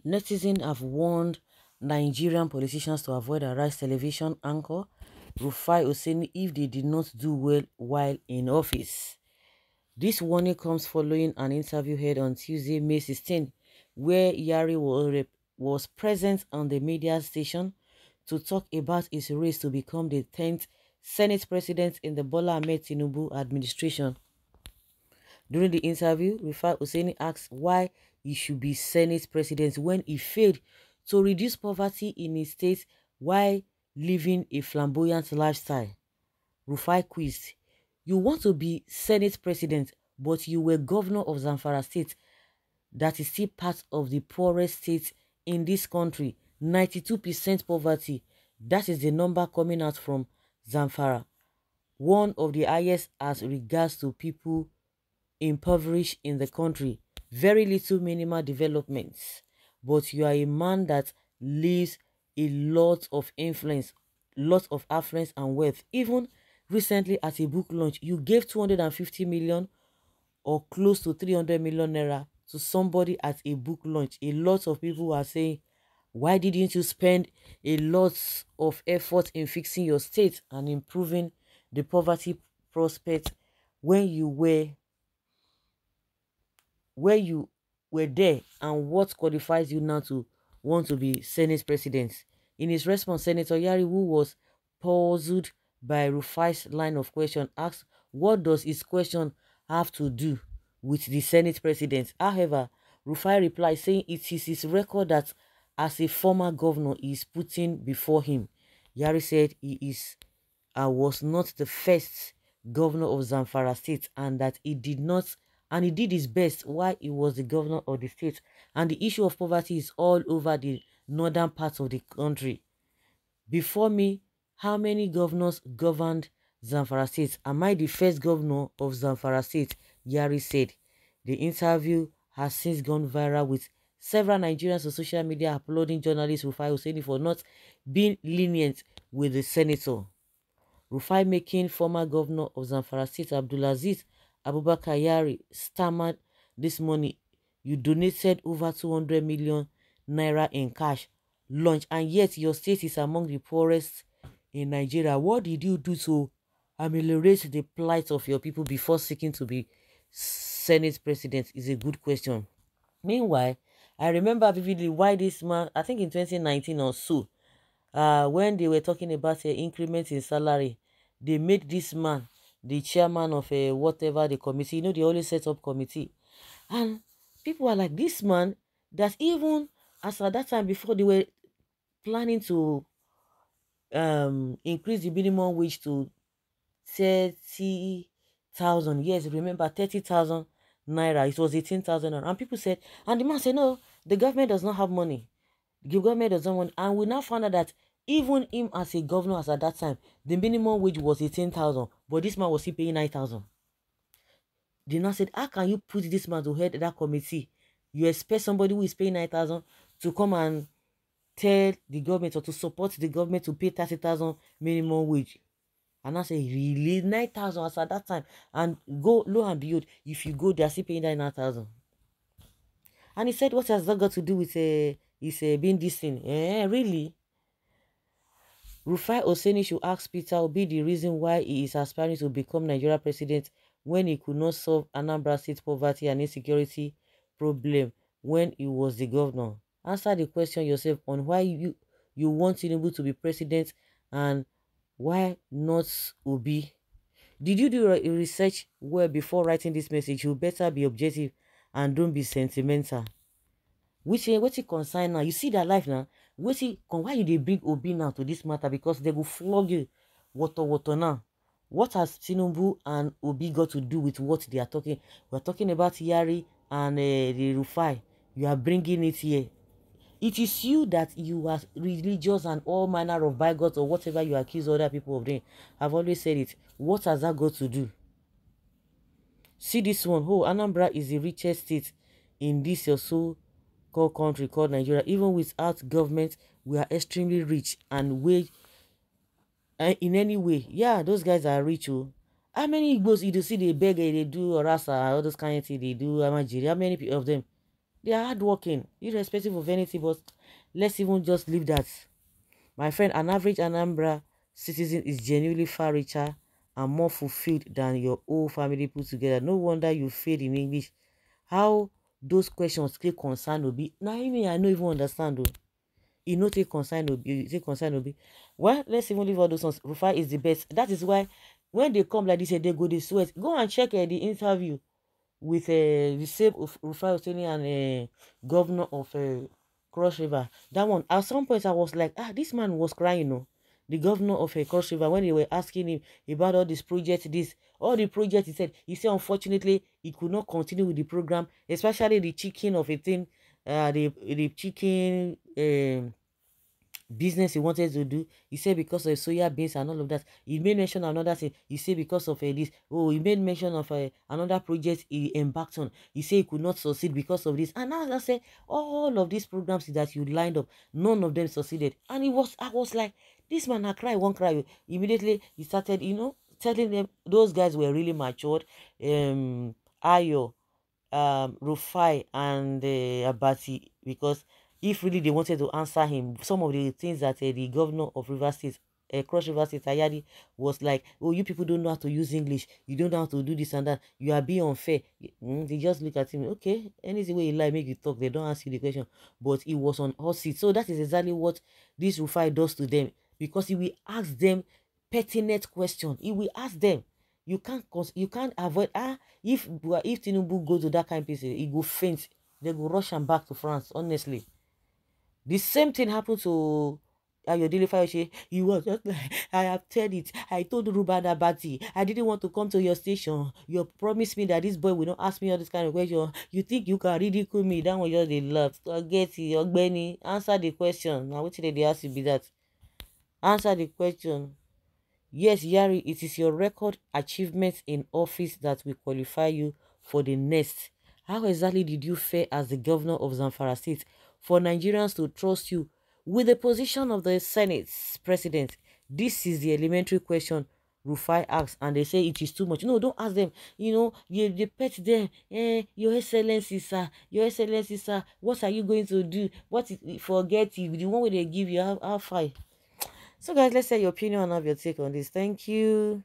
Netizens have warned Nigerian politicians to avoid Arise television anchor RUFAI Oseni if they did not do well while in office. This warning comes following an interview held on Tuesday, May 16, where Yari was present on the media station to talk about his race to become the 10th Senate President in the Bola Ahmed Tinubu administration. During the interview, RUFAI Oseni asked why he should be Senate President when he failed to reduce poverty in his state while living a flamboyant lifestyle. RUFAI quizzed, "You want to be Senate President, but you were governor of Zamfara State, that is still part of the poorest state in this country, 92% poverty. That is the number coming out from Zamfara, one of the highest as regards to people impoverished in the country. Very little minimal developments. But you are a man that lives a lot of influence, lots of affluence and wealth. Even recently at a book launch, you gave 250 million or close to 300 million naira to somebody at a book launch. A lot of people are saying, why didn't you spend a lot of effort in fixing your state and improving the poverty prospect when you were where you were there, and what qualifies you now to want to be Senate President?" In his response, Senator Yari, who was puzzled by RUFAI's line of question, asked what does his question have to do with the Senate President. However, RUFAI replied saying it is his record that as a former governor he is putting before him. Yari said was not the first governor of Zamfara State and that he did his best while he was the governor of the state, and the issue of poverty is all over the northern parts of the country. Before me, how many governors governed Zamfara State? Am I the first governor of Zamfara State? Yari said. The interview has since gone viral, with several Nigerians on social media applauding journalist RUFAI Oseni for not being lenient with the senator. RUFAI making former governor of Zamfara State Abdulaziz Abubakar Yari stammered this morning, "You donated over 200 million naira in cash lunch, and yet your state is among the poorest in Nigeria. What did you do to ameliorate the plight of your people before seeking to be Senate President?" Is a good question. Meanwhile, I remember vividly why this man, I think in 2019 or so, when they were talking about an increment in salary, they made this man the chairman of a whatever the committee. You know, they always set up committee, and people are like, this man, that even as at that time, before they were planning to increase the minimum wage to 30,000. Yes, remember, 30,000 naira. It was 18,000, and people said, and the man said, no, the government does not have money. The government does not want. And we now found out that even him as a governor, as at that time, the minimum wage was 18,000, but this man was still paying 9,000. They now said, how can you put this man to head that committee? You expect somebody who is paying 9,000 to come and tell the government or to support the government to pay 30,000 minimum wage? And I say, really, 9,000 as at that time? And go, lo and behold, if you go, they are still paying that 9,000. And he said, what has that got to do with being this thing? Really? RUFAI Oseni should ask Peter Obi the reason why he is aspiring to become Nigeria president when he could not solve Anambra State poverty and insecurity problem when he was the governor. Answer the question yourself on why you want Tinubu to be president and why not Obi. Did you do research well before writing this message? You better be objective and don't be sentimental. What it concern now? You see that life now. Why you they bring Obi now to this matter? Because they will flog you. Water now. What has Tinubu and Obi got to do with what they are talking? We are talking about Yari and the RUFAI. You are bringing it here. It is you that you are religious and all manner of bigots or whatever you accuse other people of doing. I've always said it. What has that got to do? See this one. Oh, Anambra is the richest state in this or so called country called Nigeria. Even without government, we are extremely rich and in any way. Yeah, those guys are rich. Oh. How many Igbos you see they beg, they do or all those kind of things they do? How many of them? They are hardworking, irrespective of anything. But let's even just leave that. My friend, an average Anambra citizen is genuinely far richer and more fulfilled than your whole family put together. No wonder you failed in English. How those questions take concern Obi? Now, I don't even understand though. You know, take concern Obi. You take concern Obi. Well, let's even leave all those ones. Rufai is the best. That is why when they come like this, they go, they sweat. Go and check the interview with the same Rufai Oseni and governor of Cross River. That one, at some point, I was like, this man was crying, you know. The governor of Cross River, when they were asking him about all this project, all the projects, he said, unfortunately, he could not continue with the program, especially the chicken of a thing, the chicken business he wanted to do. He said because of soya beans and all of that. He made mention of another thing. He said because of this. Oh, he made mention of another project he embarked on. He said he could not succeed because of this. And now I said all of these programs that you lined up, none of them succeeded. And I was like, this man, I cry, won't cry. Immediately he started, telling them those guys were really matured. Ayo, Rufai and Abati, because if really they wanted to answer him, some of the things that the governor of River State, Cross River State, Ayadi, was like, oh, you people don't know how to use English, you don't know how to do this and that, you are being unfair. They just look at him, okay, any way you like, make you talk, they don't ask you the question, but it was on hot seat. So that is exactly what this Rufai does to them, because he will ask them pertinent question. He will ask them. You can't avoid if Tinubu go to that kind of place, he go faint. They go rush him back to France. Honestly, the same thing happened to Ayodele Fayose. He was just like, I have said it. I told Ruben Abati, I didn't want to come to your station. You promised me that this boy will not ask me all this kind of question. You think you can ridicule me? That was just the love. Forget it, Ogbeni. Answer the question. Now, what did they ask you be that? Answer the question. Yes, Yari, it is your record achievements in office that will qualify you for the next. How exactly did you fare as the governor of Zamfara State for Nigerians to trust you with the position of the Senate president? This is the elementary question Rufai asks, and they say it is too much. No, don't ask them. They pet them. Your Excellency, sir. Your Excellency, sir. What are you going to do? Forget it. The one where they give you, how far? So guys, let's say your opinion and have your take on this. Thank you.